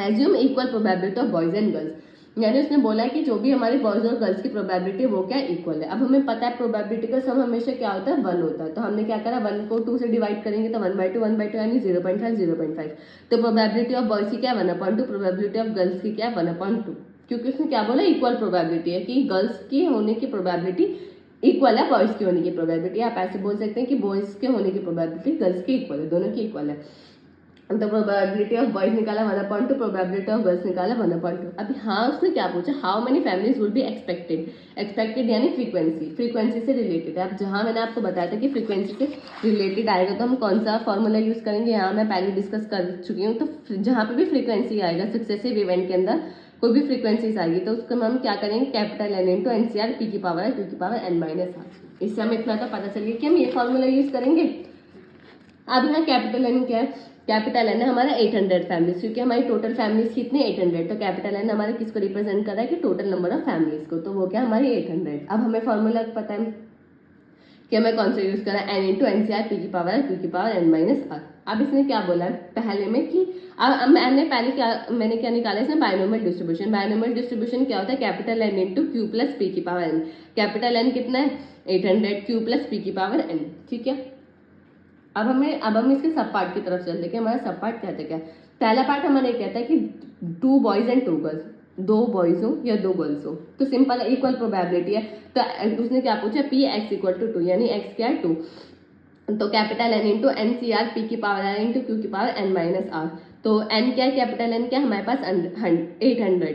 assume equal probability of boys and girls, यानी उसने बोला है कि जो भी हमारे बॉयज और गर्ल्स की प्रोबेबिलिटी वो क्या इक्वल है। अब हमें पता है प्रोबेबिलिटी का सम हमेशा क्या होता है 1 होता है, तो हमने क्या करा 1 को 2 से डिवाइड करेंगे तो 1/2 1/2 यानी 0.5 0.5। तो प्रोबेबिलिटी ऑफ बॉयज की क्या 1/2, प्रोबेबिलिटी ऑफ गर्ल्स की क्या 1/2, क्योंकि उसने क्या बोला इक्वल प्रोबेबिलिटी है कि गर्ल्स की होने की प्रोबेबिलिटी इक्वल है बॉयज की होने की प्रोबेबिलिटी। आप ऐसे बोल सकते हैं कि बॉयज के होने की प्रोबेबिलिटी गर्ल्स की इक्वल है, दोनों की इक्वल है। तो प्रोबेबिलिटी ऑफ बॉयज निकाला 1/2, प्रोबेबिलिटी ऑफ गर्ल्स निकाला 1/2। अभी हाँ उसने क्या पूछा, how many families would be expected, expected यानी फ्रीक्वेंसी, फ्रीक्वेंसी से रिलेटेड है। अब जहाँ मैंने आपको बताया था कि फ्रीक्वेंसी से रिलेटेड आएगा तो हम कौन सा फॉर्मूला यूज करेंगे, यहाँ मैं पहले डिस्कस कर चुकी हूँ। तो जहाँ पे भी फ्रीक्वेंसी आएगा सक्सेसिव इवेंट के अंदर कोई भी फ्रीक्वेंसीज आएगी तो उसको हम क्या करेंगे, capital N into NCR P की पावर क्यू की पावर n माइनस आर। इससे हमें इतना तो पता चल गया कि हम ये फॉर्मूला यूज करेंगे। अब यहाँ कैपिटल एन क्या है, कैपिटल एन है हमारा 800 फैमिलीज, क्योंकि हमारी टोटल फैमिलीज कितनी 800, तो कैपिटल एन हमारे किसको रिप्रेजेंट कर रहा है कि टोटल नंबर ऑफ फैमिलीज को, तो वो क्या हमारी 800। अब हमें फॉर्मूला पता है कि हमें कौन सा यूज करा है, n इंटू NCR पी की पावर क्यू की पावर n माइनस आर। अब इसने क्या बोला है पहले में कि अब मैंने क्या निकाला इसमें बायनोमियल डिस्ट्रीब्यूशन। बायनोमियल डिस्ट्रीब्यूशन क्या होता है, capital N into Q plus P की पावर n। कैपिटल N कितना है 800, क्यू प्लस पी की पावर n, ठीक है। अब हम इसके सब पार्ट की तरफ चलते हैं, हमारा सब पार्ट कहता है क्या, पहला पार्ट हमारा कहता है कि 2 बॉयज एंड 2 गर्ल्स, 2 बॉयज हो या 2 गर्ल्स हो, तो सिंपल इक्वल प्रोबेबिलिटी है। तो उसने क्या पूछा पी एक्स इक्वल टू 2, यानी एक्स क्या है 2, तो capital N into NCR P की पावर n इंटू क्यू की पावर n माइनस आर। तो n क्या है, कैपिटल N क्या है हमारे पास 800,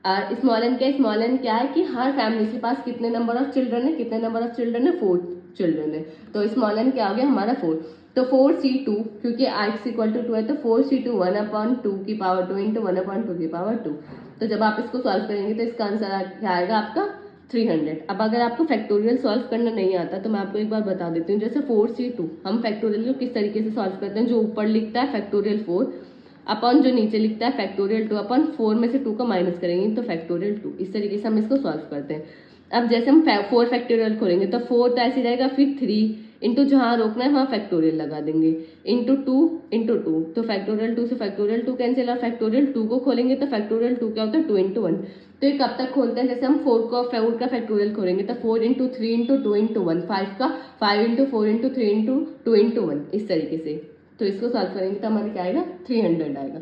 और स्मॉल n क्या है, स्मॉल n क्या है कि हर फैमिली के पास कितने नंबर ऑफ चिल्ड्रन है, कितने नंबर ऑफ चिल्ड्रन है 4 चिल्ड्रन है, तो स्मॉल n क्या हो गया हमारा 4। तो 4c2 क्योंकि x इक्वल टू 2 है तो 4c2 1/2 की पावर 2 इंटू 1/2 की पावर 2। तो जब आप इसको सॉल्व करेंगे तो इसका आंसर क्या आएगा आपका 300। अब अगर आपको फैक्टोरियल सॉल्व करना नहीं आता तो मैं आपको एक बार बता देती हूँ, जैसे 4c2 हम फैक्टोरियल को किस तरीके से सॉल्व करते हैं, जो ऊपर लिखता है फैक्टोरियल 4 अपन जो नीचे लिखता है फैक्टोरियल 2, अपन 4 में से 2 को माइनस करेंगे तो फैक्टोरियल 2, इस तरीके से हम इसको सॉल्व करते हैं। अब जैसे हम 4 फैक्टोरियल खोलेंगे तो 4 तो ऐसे रहेगा, फिर 3 इंटू जहाँ रोकना है वहाँ फैक्टोरियल लगा देंगे, इंटू टू, तो फैक्टोरियल 2 से फैक्टोरियल 2 कैंसिल, और फैक्टोरियल 2 को खोलेंगे तो फैक्टोरियल 2 क्या होता है 2 इंटू 1। तो ये कब तक खोलते हैं, जैसे हम 4 का फैक्टोरियल खोलेंगे तो 4 इंटू 3 इंटू 2 इंटू 1, 5 का 5 इंटू 4 इंटू 3 इंटू 2 इंटू 1, इस तरीके से। तो इसको सॉल्व करेंगे तो हमारे क्या आएगा 300 आएगा।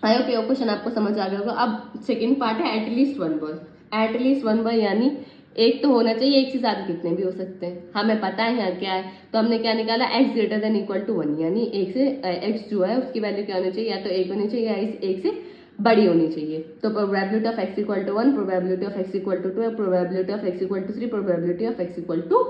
आई होप ये क्वेश्चन आपको समझ आ गया होगा। अब सेकंड पार्ट है at least one boy. At least one boy यानी एक तो होना चाहिए, एक से ज्यादा कितने भी हो सकते हैं, हमें पता है यहाँ क्या है, तो हमने क्या निकाला x greater than equal to 1, यानी एक से x जो है उसकी वैल्यू क्या होनी चाहिए, या तो एक होनी चाहिए या एक से बड़ी होनी चाहिए। तो probability of x equal to 1, probability of x equal to 2, probability of x equal to 3, probability of x equal to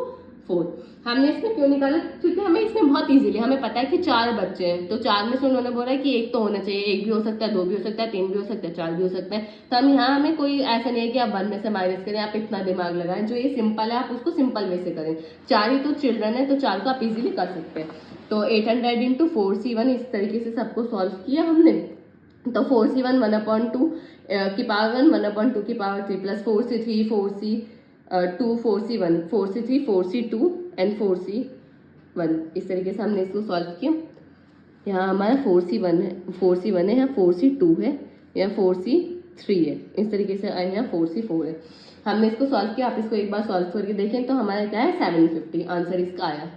4। हमने इसमें क्यों निकाला, क्योंकि हमें इसमें बहुत इजीली हमें पता है कि 4 बच्चे हैं, तो 4 में से उन्होंने बोला है कि एक तो होना चाहिए, एक भी हो सकता है, 2 भी हो सकता है, 3 भी हो सकता है, 4 भी हो सकता है। तो हम यहाँ हमें कोई ऐसा नहीं है कि आप 1 में से माइनस करें, आप इतना दिमाग लगाएं, जो ये सिंपल है आप उसको सिंपल वे से करें। 4 ही तो चिल्ड्रन है, तो 4 को आप इजीली कर सकते हैं। तो 800 इंटू 4c1 इस तरीके से सबको सॉल्व किया हमने। तो 4c1 1/2 की पावर 1, 1/2 की power 3 plus 4c3 4c2 4c1 4c3 4c2 and 4c1, इस तरीके से हमने इसको सॉल्व किया। यहाँ हमारा 4c1 है, यहाँ 4c2 है, यहाँ 4c3 है, इस तरीके से यहाँ 4c4 है। हमने इसको सॉल्व किया, आप इसको एक बार सॉल्व करके देखें तो हमारा क्या है 750 आंसर इसका आया।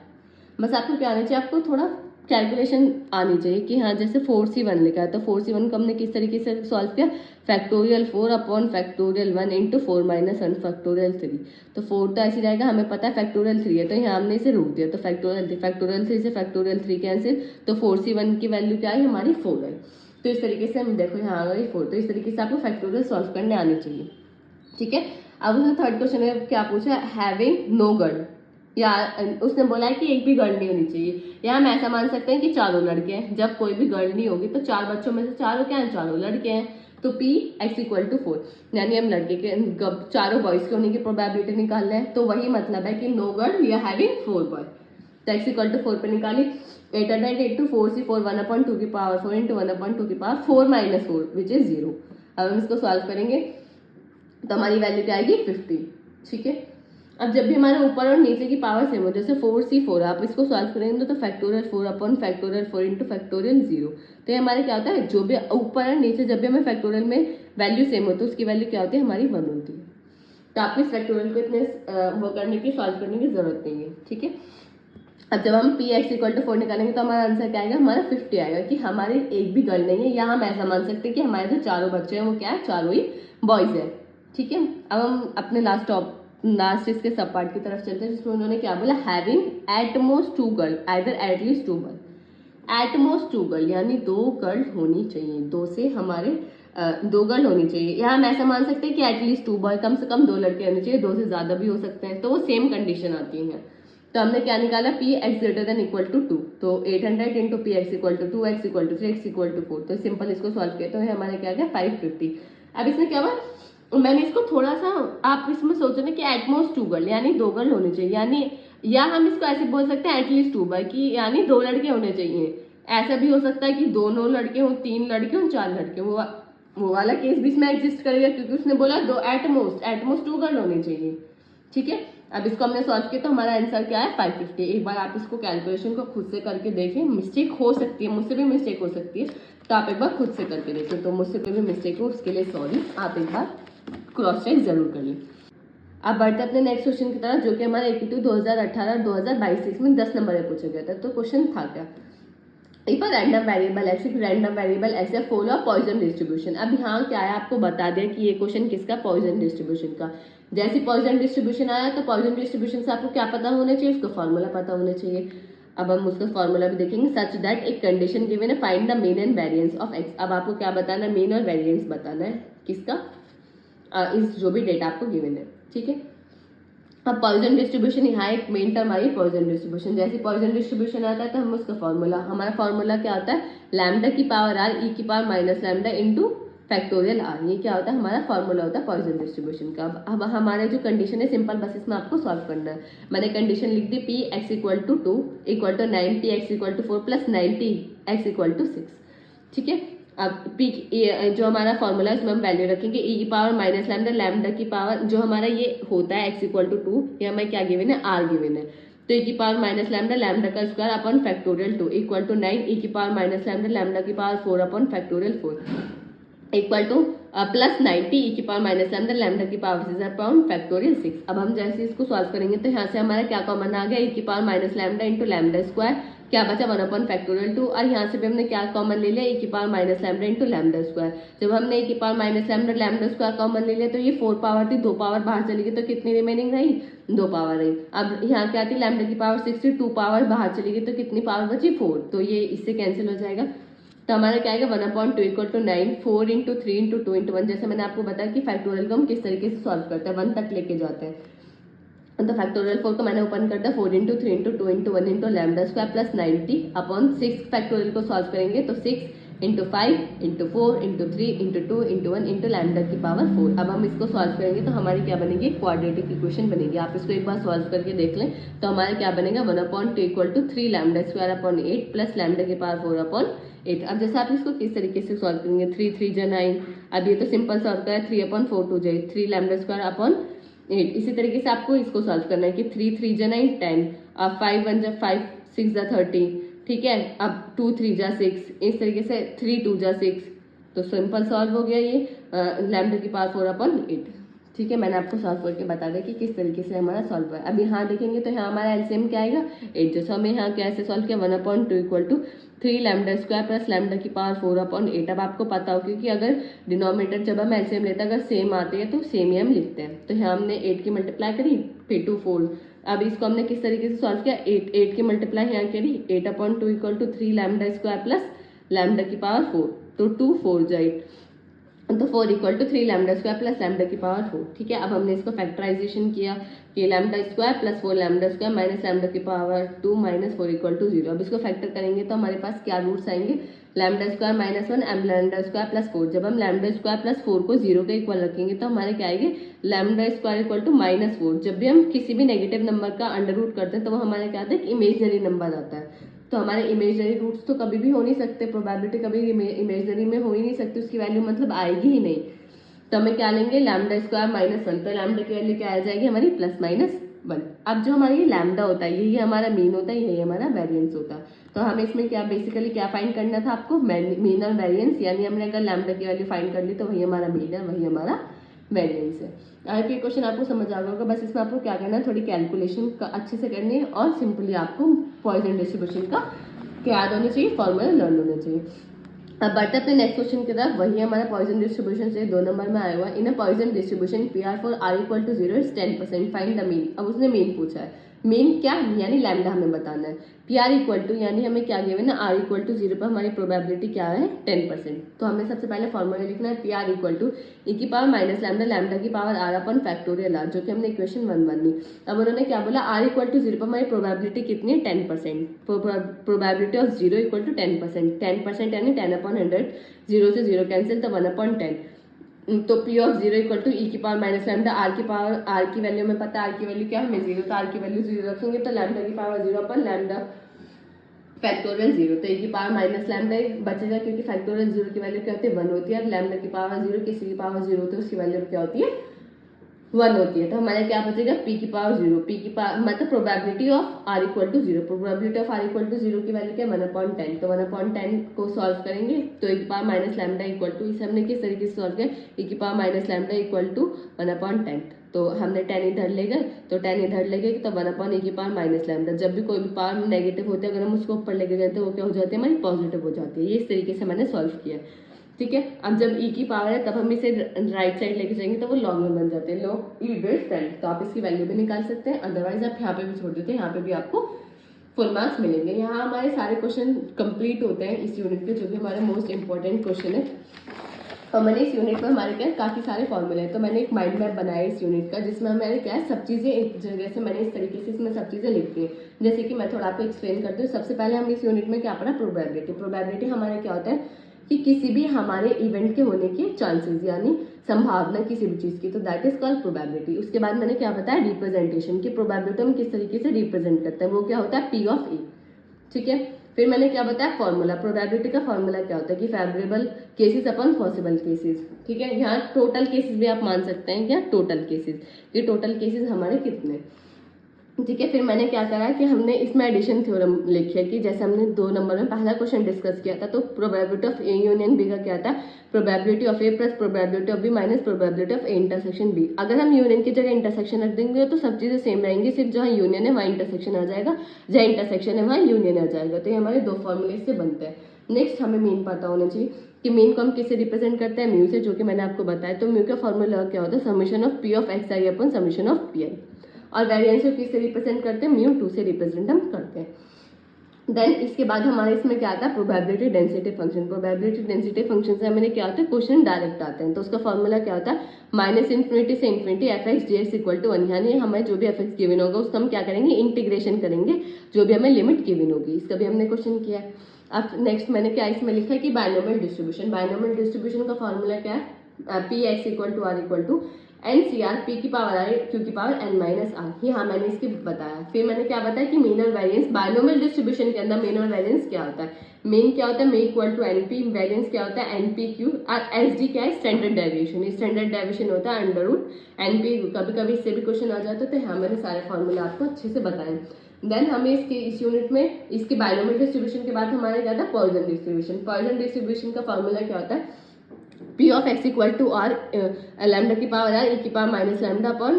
बस आपको क्या आना चाहिए, आपको थोड़ा कैलकुलेशन आनी चाहिए कि हाँ जैसे 4c1 लिखा है तो 4c1 को हमने किस तरीके से सॉल्व किया, factorial 4 upon factorial 1 into 4 minus 1 factorial 3। तो 4 तो ऐसे रहेगा, हमें पता है फैक्टोरियल 3 है तो यहाँ हमने इसे रोक दिया, तो फैक्टोरियल 3 से फैक्टोरियल 3 कैंसिल, तो 4c1 की वैल्यू क्या है हमारी 4 है। तो इस तरीके से हम देखो यहाँ आ गई 4, तो इस तरीके से आपको फैक्टोरियल सॉल्व करने आनी चाहिए, ठीक है। अब उसने थर्ड क्वेश्चन में क्या पूछा, हैविंग नो गर्ल, या उसने बोला है कि एक भी गर्ल नहीं होनी चाहिए। या हम ऐसा मान सकते हैं कि चारों लड़के हैं, जब कोई भी गर्ल नहीं होगी तो 4 बच्चों में से चारों क्या हैं, चारों लड़के हैं। तो p x इक्वल टू 4, यानी हम लड़के के चारों बॉयज के होने की प्रोबेबिलिटी निकाल रहे हैं, तो वही मतलब है कि नो गर्ल या हैविंग 4 बॉय। तो x इक्वल टू 4 पे निकाली, 800 इंटू 4c4 1/2 की पावर 4 इंटू 1/2 की पावर 4 माइनस 4 विच इज 0। अब हम इसको सॉल्व करेंगे तो हमारी वैल्यू क्या आएगी 50, ठीक है। अब जब भी हमारे ऊपर और नीचे की पावर सेम हो, जैसे 4c4 आप इसको सॉल्व करेंगे तो factorial 4 upon factorial 4 into factorial 0। तो ये हमारे क्या होता है, जो भी ऊपर और नीचे जब भी हमें फैक्टोरियल में वैल्यू सेम हो तो उसकी वैल्यू क्या होती है हमारी 1 होती है। तो आपको इस फैक्टोरियल को इतने वो करने की सॉल्व करने की जरूरत नहीं है, ठीक है। अब जब हम p x इक्वल टू 4 निकालेंगे तो हमारा आंसर क्या आएगा, हमारा 50 आएगा कि हमारे एक भी गर्ल नहीं है, या हम ऐसा मान सकते हैं कि हमारे जो चारों बच्चे हैं वो क्या है, चारों ही बॉयज है, ठीक है। अब हम अपने लास्ट इसके सब पार्ट की तरफ चलते हैं, जिसमें उन्होंने क्या बोला, having at most 2 girl either at least 2 girl. At most 2 girl यानी 2 गर्ल होनी चाहिए, 2 से हमारे 2 गर्ल होनी चाहिए। या हम ऐसा मान सकते हैं कि एटलीस्ट 2 बॉय, कम से कम 2 लड़के होने चाहिए, 2 से ज्यादा भी हो सकते हैं, तो वो सेम कंडीशन आती है। तो हमने क्या निकाला, p x greater than equal to 2, तो 800 into P X equal to 2x equal to 3x equal to 4। तो सिंपल इसको सॉल्व किया तो हमारे क्या गया 550। अब इसमें क्या हुआ, मैंने इसको थोड़ा सा, आप इसमें सोचो ना कि एटमोस्ट 2 गर्ल यानी 2 गर्ल होनी चाहिए, यानी या हम इसको ऐसे बोल सकते हैं एटलीस्ट 2 बॉय की यानी 2 लड़के होने चाहिए। ऐसा भी हो सकता है कि 2 लड़के हों, 3 लड़के हों, 4 लड़के, वो वाला केस भी इसमें एग्जिस्ट करेगा, क्योंकि उसने बोला 2 एटमोस्ट 2 गर्ल होनी चाहिए, ठीक है। अब इसको हमने सॉल्व किया तो हमारा आंसर क्या है 550। एक बार आप इसको कैलकुलेशन को खुद से करके देखें, मिस्टेक हो सकती है, मुझसे भी मिस्टेक हो सकती है, तो आप एक बार खुद से करके देखें। तो मुझसे कोई भी मिस्टेक हो उसके लिए सॉरी, आप एक बार क्रॉस चेक जरूर कर लें। अब बढ़ते अपने नेक्स्ट क्वेश्चन की तरफ, जो कि हमारा 82 2018 2022 में 10 नंबर में पूछा गया था। तो क्वेश्चन था क्या, एक बार रैंडम वेरिएबल ऐसे फॉलो पॉइजन डिस्ट्रीब्यूशन। अब यहाँ क्या है, आपको बता दें कि ये क्वेश्चन किसका, पॉइजन डिस्ट्रीब्यूशन का। जैसे पॉइजन डिस्ट्रीब्यूशन आया तो पॉइजन डिस्ट्रीब्यूशन से आपको क्या पता होना चाहिए, उसका फॉर्मूला पता होना चाहिए। अब हम उसका फॉर्मूला भी देखेंगे, सच दैट एक कंडीशन गिवन है, find the mean and variance of x. अब आपको क्या बताना है, मीन और वेरिएंस बताना है किसका, इस जो भी डेटा आपको गिवन है, ठीक है। अब पॉइजन डिस्ट्रीब्यूशन, यहाँ एक मेन टर्म आई पॉइजन डिस्ट्रीब्यूशन। जैसे पॉइजन डिस्ट्रीब्यूशन आता है तो हम उसका फॉर्मूला, हमारा फॉर्मूला क्या होता है, लैम्डा की पावर आर ई की power minus lambda into factorial R. ये क्या होता है, हमारा फॉर्मूला होता है पॉइजन डिस्ट्रीब्यूशन का। अब हमारे जो कंडीशन है सिंपल, बस इसमें आपको सॉल्व करना है। मैंने कंडीशन लिख दी, P X equal to 2 equal to 90 X equal to 4 plus 90 X equal to 6, ठीक है। अब पी जो हमारा फॉर्मूला है उसमें हम वैल्यू रखेंगे ई की पावर माइनस लैम्डा, लैम्डा की पावर जो हमारा ये होता है एक्स इक्वल टू 2, ये हमें क्या गिवन है, आर गिवन है। तो e की पावर माइनस लैम्डा लैम्डा का square upon factorial 2 equal to 9 e की पावर माइनस लैम्डा लैम्डा की power 4 upon factorial 4 equal to plus 90 e की पावर माइनस लैम्डा लैम्डा की पावर 6 अपॉन फैक्टोरियल 6। अब हम जैसे इसको सॉल्व करेंगे तो यहाँ से हमारा क्या कॉमन आ गया, e की power minus lambda into lambda square, क्या बचा 1 अपॉन फैक्टोरियल 2, और यहाँ से भी हमने क्या कॉमन ले लिया, e की power minus lambda into lambda square. जब हमने e की power minus lambda lambda square common ले लिया तो ये 4 पावर थी, 2 पावर बाहर चली गई तो कितनी रिमेनिंग रही, 2 पावर रही। अब यहाँ क्या थी, लैम्डा की पावर 6 थी, 2 पावर बाहर चली गई तो कितनी पावर बची, 4, तो ये इससे कैंसिल हो जाएगा। तो हमारा क्या आएगा 1/2 equal to 9, 4 into 3 into 2 into 1। जैसे मैंने आपको बताया कि फैक्टोरियल को हम किस तरीके से सॉल्व करते हैं, 1 तक लेके जाते हैं। तो फैक्टोरियल 4 को मैंने ओपन कर दिया, 4 into 3 into 2 into 1 into lambda square plus 90 upon 6। Factorial को सॉल्व करेंगे तो 6 into 5 into 4 into 3 into 2 into 1 into lambda की पावर 4। अब हम इसको सॉल्व करेंगे तो हमारी क्या बनेगी, क्वाड्रेटिक इक्वेशन बनेगी। आप इसको एक बार सॉल्व करके देख लें तो हमारा क्या बनेगा, 1/2 equal to 3 lambda square upon 8 plus lambda की पावर 4 अपॉन 8। अब जैसे आप इसको किस तरीके से सॉल्व करेंगे, 3 3 जा 9, अब ये तो सिंपल सॉल्व करा है, 3/4 टू जाए 3 लैम्डा स्क्वायर अपॉन 8। इसी तरीके से आपको इसको सॉल्व करना है कि 3 3 जा 9 10, अब 5 1 जा 5 6 जा 30, ठीक है। अब 2 3 जा 6, इस तरीके से 3 2 जा 6, तो सिंपल सॉल्व हो गया ये लैम्डा की पावर 4 अपॉन 8। ठीक है, मैंने आपको सॉल्व करके बता दिया कि किस तरीके से हमारा सॉल्व हुआ है। अब यहाँ देखेंगे तो यहाँ हमारा एलसीएम क्या आएगा, 8। जैसे हमें यहाँ कैसे सॉल्व किया, 1/2 equal to 3 lambda square plus lambda की पावर 4 अपॉन 8। अब आपको पता हो क्योंकि अगर डिनोमिनेटर जब हम एलसीएम लेते हैं अगर सेम आते हैं तो सेम ही हम लिखते हैं। तो यहाँ हमने 8 की मल्टीप्लाई करी, फिर 2 4। अब इसको हमने किस तरीके से सॉल्व किया, 8 की मल्टीप्लाई यहाँ करी, 8/2 equal to 3 lambda square plus lambda की पावर 4, तो 2 4 जा 8, तो 4 equal to 3 lambda square plus lambda की पावर 4। ठीक है, अब हमने इसको फैक्टराइजेशन किया कि lambda square plus 4 lambda square minus lambda की पावर 2 माइनस 4 इक्वल टू 0। अब इसको फैक्टर करेंगे तो हमारे पास क्या रूट्स आएंगे, lambda square minus 1 M lambda square plus 4। जब हम लैम्डा स्क्वायर प्लस 4 को 0 के इक्वल रखेंगे तो हमारे क्या आएंगे, लैम्डा स्क्वायर इक्वल टू -4। जब भी हम किसी भी नेगेटिव नंबर का अंडर रूट करते हैं तो वो हमारे क्या आता है, इमेजनरी नंबर आता है। तो हमारे इमेजनरी रूट्स तो कभी भी हो नहीं सकते, प्रोबेबिलिटी कभी इमेजनरी में हो ही नहीं सकती, उसकी वैल्यू मतलब आएगी ही नहीं। तो हमें क्या लेंगे, लैम्डा स्क्वायर -1, तो लैम्डा की वैल्यू क्या आ जाएगी हमारी +-1। अब जो हमारी लैम्डा होता है यही हमारा मीन होता है, यही हमारा वेरिएंस होता है। तो हमें इसमें क्या बेसिकली क्या फाइंड करना था आपको, मीन और वेरिएंस, यानी हमने अगर लैम्डा की वैल्यू फाइंड कर ली तो वही हमारा मीन है, वही हमारा वेरिएंस है। आई होप ये क्वेश्चन आपको समझ आ गया होगा। बस इसमें आपको क्या करना है, थोड़ी कैलकुलेशन अच्छे से करनी है और सिंपली आपको पॉइजन डिस्ट्रीब्यूशन का याद होना चाहिए, फॉर्मूला लर्न होना चाहिए। अब बढ़ते अपने नेक्स्ट क्वेश्चन की तरफ, वही हमारा पॉइजन डिस्ट्रीब्यूशन से 2 नंबर में आया हुआ है। In a Poisson distribution PR for R equal to 0 is 10%, find the mean. अब उसने मीन पूछा है, मीन क्या यानी लैम्डा हमें बताना है। PR इक्वल टू यानी हमें क्या गिवन है, R इक्वल टू 0 पर हमारी प्रोबेबिलिटी क्या है 10%। तो हमें सबसे पहले फॉर्मूला लिखना है PR इक्वल टू e की पावर माइनस लैम्डा लैम्डा की पावर R अपन फैक्टोरियल R, जो कि हमने इक्वेशन 1 बन ली। अब उन्होंने क्या बोला, R इक्वल टू 0 पर हमारी प्रोबेबिलिटी कितनी है 10%, प्रोबेबिलिटी ऑफ 0 इक्वल टू 10%, 10% यानी 10/100, 0 से 0 कैंसिल तो 1/10। तो P of 0 equal to e की पावर माइनस लैम्डा, R की पावर, R की वैल्यू हमें पता है, R की वैल्यू क्या है हमें 0, तो R की वैल्यू 0 रखेंगे तो लैम्डा की पावर 0 अपन लैम्डा फैक्टोरियल 0, तो e की पावर माइनस लैम्डा बचेगा क्योंकि फैक्टोरियल 0 की वैल्यू क्या होती है 1 होती है, और लैम्डा की पावर 0 किसी की पावर 0 होती है उसकी वैल्यू क्या होती है 1 होती है। तो हमारे क्या बचेगा, p की पावर 0, p की पावर मतलब probability of r equal to 0, probability of r equal to 0 की वैल्यू क्या 1/10, तो 1/10 को सॉल्व करेंगे तो e की power minus lambda equal to, इसे हमने किस तरीके से सॉल्व किया, e की power minus lambda equal to 1/10, तो हमने 10 इधर ले गए तो 10 इधर ले गए तो 1/e की पावर माइनस लैम्डा। जब भी कोई भी पावर नेगेटिव होती है अगर हम उसको ऊपर लेके जाते हैं वो क्या हो जाती है हमारी पॉजिटिव हो जाती है। ये इस तरीके से मैंने सॉल्व किया, ठीक है। अब जब e की पावर है तब हम इसे राइट साइड लेके जाएंगे तो वो लॉग में बन जाते हैं, लॉग e बेस 10, तो आप इसकी वैल्यू भी निकाल सकते हैं, अदरवाइज आप यहाँ पे भी छोड़ देते हैं, यहाँ पे भी आपको फुल मार्क्स मिलेंगे। यहाँ हमारे सारे क्वेश्चन कंप्लीट होते हैं इस यूनिट के, जो कि हमारे मोस्ट इंपॉर्टेंट क्वेश्चन है। और मैंने इस यूनिट में हमारे क्या काफ़ी सारे फॉर्मूले हैं, तो मैंने एक माइंड मैप बनाया इस यूनिट का, जिसमें हमारे क्या है सब चीज़ें एक जगह से मैंने इस तरीके से इसमें सब चीज़ें लिखती हैं। जैसे कि मैं थोड़ा आपको एक्सप्लेन करती हूँ। सबसे पहले हम इस यूनिट में क्या पढ़ा, प्रोबेबिलिटी। प्रोबेबिलिटी हमारे क्या होता है कि किसी भी हमारे इवेंट के होने के चांसेस यानी संभावना किसी भी चीज़ की, तो दैट इज कॉल्ड प्रोबेबिलिटी। उसके बाद मैंने क्या बताया, रिप्रेजेंटेशन की प्रोबेबिलिटी हम किस तरीके से रिप्रेजेंट करते हैं, वो क्या होता है P ऑफ E, ठीक है। फिर मैंने क्या बताया, फॉर्मूला, प्रोबेबिलिटी का फॉर्मूला क्या होता है कि फेवरेबल केसेस अपन पॉसिबल केसेस, ठीक है। यहाँ टोटल केसेस भी आप मान सकते हैं क्या, टोटल केसेस, ये टोटल केसेस हमारे कितने, ठीक है। फिर मैंने क्या करा कि हमने इसमें एडिशन थ्योरम लिखी कि जैसे हमने 2 नंबर में पहला क्वेश्चन डिस्कस किया था, तो probability of A union B का क्या था, probability of A plus probability of B minus probability of A intersection B. अगर हम यूनियन की जगह इंटरसेक्शन रख देंगे तो सब चीजें सेम रहेंगी, सिर्फ जहाँ यूनियन है वहाँ इंटरसेक्शन आ जाएगा, जहाँ इंटरसेक्शन है वहाँ यूनियन आ जाएगा। तो ये हमारे 2 फॉर्मूले से बनते हैं। नेक्स्ट हमें मीन पता होना चाहिए कि मीन को हम किससे रिप्रेजेंट करते हैं, म्यू से, जो कि मैंने आपको बताया। तो म्यू का फॉर्मूला क्या होता है, summation of P of x I upon summation of P I. और वेरिएंस को किससे रिप्रेजेंट करते हैं, म्यू 2 से रिप्रेजेंट हम करते हैं। देन इसके बाद हमारे इसमें क्या आता है, probability density function. Probability density function से हमें क्या होता है, क्वेश्चन डायरेक्ट आते हैं। तो उसका फॉर्मूला क्या होता है, -∞ से ∞ F X D X equal to 1। यानी हमें जो भी एफ एक्स गिवन होगा उसका हम क्या करेंगे, इंटीग्रेशन करेंगे, जो भी हमें लिमिट गिवन होगी। इसका भी हमने क्वेश्चन किया है। अब नेक्स्ट मैंने क्या इसमें लिखा है कि बायनोमियल डिस्ट्रीब्यूशन। बायनोमियल डिस्ट्रीब्यूशन का फॉर्मूला क्या है, P X equal to R equal to N C R P की पावर आर क्यू की पावर एन माइनस आर। हाँ मैंने इसकी बताया। फिर मैंने क्या बताया कि मीन और वेरिएंस, बायनोमियल डिस्ट्रीब्यूशन के अंदर मीन और वेरिएंस क्या होता है, मीन क्या होता है, मे equal to N P, variance क्या होता है एन पी क्यू, और एस डी क्या है, स्टैंडर्ड डेविएशन। स्टैंडर्ड डेविएशन होता है अंडर रूट एन पी। कभी कभी इससे भी क्वेश्चन आ जाते थे। हाँ मैंने सारे फॉर्मूले आपको अच्छे से बताए। देन हमें इस यूनिट में इसके बायनोमियल डिस्ट्रीब्यूशन के बाद हमारे क्या था, पॉइसन डिस्ट्रीब्यूशन। पॉइसन डिस्ट्रीब्यूशन का फॉर्मूला क्या होता है, P of X equal to R lambda की पावर आर ई की power minus lambda upon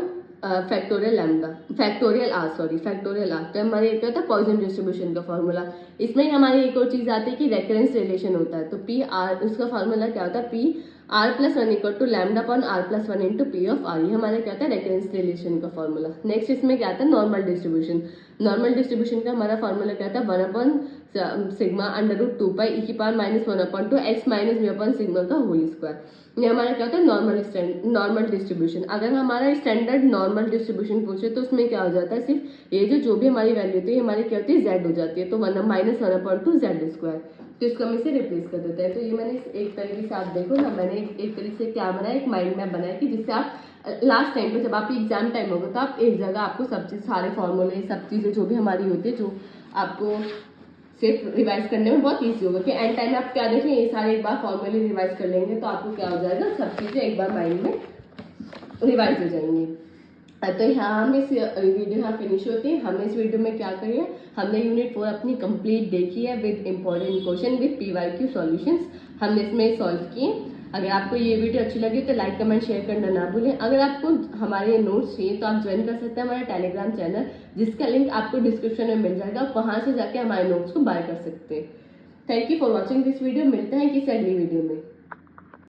factorial lambda, factorial R, sorry factorial R. तो हमारे क्या होता है पॉइसन डिस्ट्रीब्यूशन का फॉर्मूला। इसमें हमारी एक और चीज आती है कि रेकरेंस रिलेशन होता है। तो पी आर, उसका फॉर्मूला क्या होता है, P R plus 1 equal to lambda upon R plus 1 into P of R. ये हमारा क्या होता है रेकरेंस रिलेशन का फॉर्मूला। नेक्स्ट इसमें क्या आता है, नॉर्मल डिस्ट्रीब्यूशन। नॉर्मल डिस्ट्रीब्यूशन का हमारा फॉर्मूला क्या था, 1 upon sigma under root 2 pi E की power minus 1 upon two X minus B upon sigma का होल स्क्वायर। ये हमारा क्या होता है नॉर्मल डिस्ट्रीब्यूशन। अगर हमारा स्टैंडर्ड नॉर्मल डिस्ट्रीब्यूशन पूछे तो उसमें क्या हो जाता है, सिर्फ ये जो भी हमारी वैल्यू होती है हमारी क्या होती है जेड हो जाती है। तो minus 1 upon to Z square. तो इसको हम इसे रिप्लेस कर देते हैं। तो ये मैंने एक तरीके से, आप देखो ना, मैंने एक तरीके से क्या बनाया, एक माइंड मैप बनाया कि जिससे आप लास्ट टाइम पे जब आपकी एग्जाम टाइम होगा तो आप एक जगह आपको सब चीज़, सारे फॉर्मूले, सब चीज़ें जो भी हमारी होती है, जो आपको सिर्फ रिवाइज करने में बहुत ईजी होगा कि एंड टाइम में आप क्या देखें, ये सारे एक बार फॉर्मूले रिवाइज कर लेंगे तो आपको क्या हो जाएगा, सब चीज़ें एक बार माइंड में रिवाइज हो जाएंगी। तो यहाँ हम इस वीडियो यहाँ फिनिश होती है। हमने इस वीडियो में क्या करिए, हमने यूनिट 4 अपनी कंप्लीट देखी है with important question with PYQ solutions हमने इसमें सॉल्व किए। अगर आपको ये वीडियो अच्छी लगी तो लाइक कमेंट शेयर करना ना भूलें। अगर आपको हमारे नोट्स चाहिए तो आप ज्वाइन कर सकते हैं हमारा टेलीग्राम चैनल, जिसका लिंक आपको डिस्क्रिप्शन में मिल जाएगा। आप वहाँ से जाके हमारे नोट्स को बाय कर सकते हैं। Thank you for watching this video. मिलते हैं किसी अगली वीडियो में।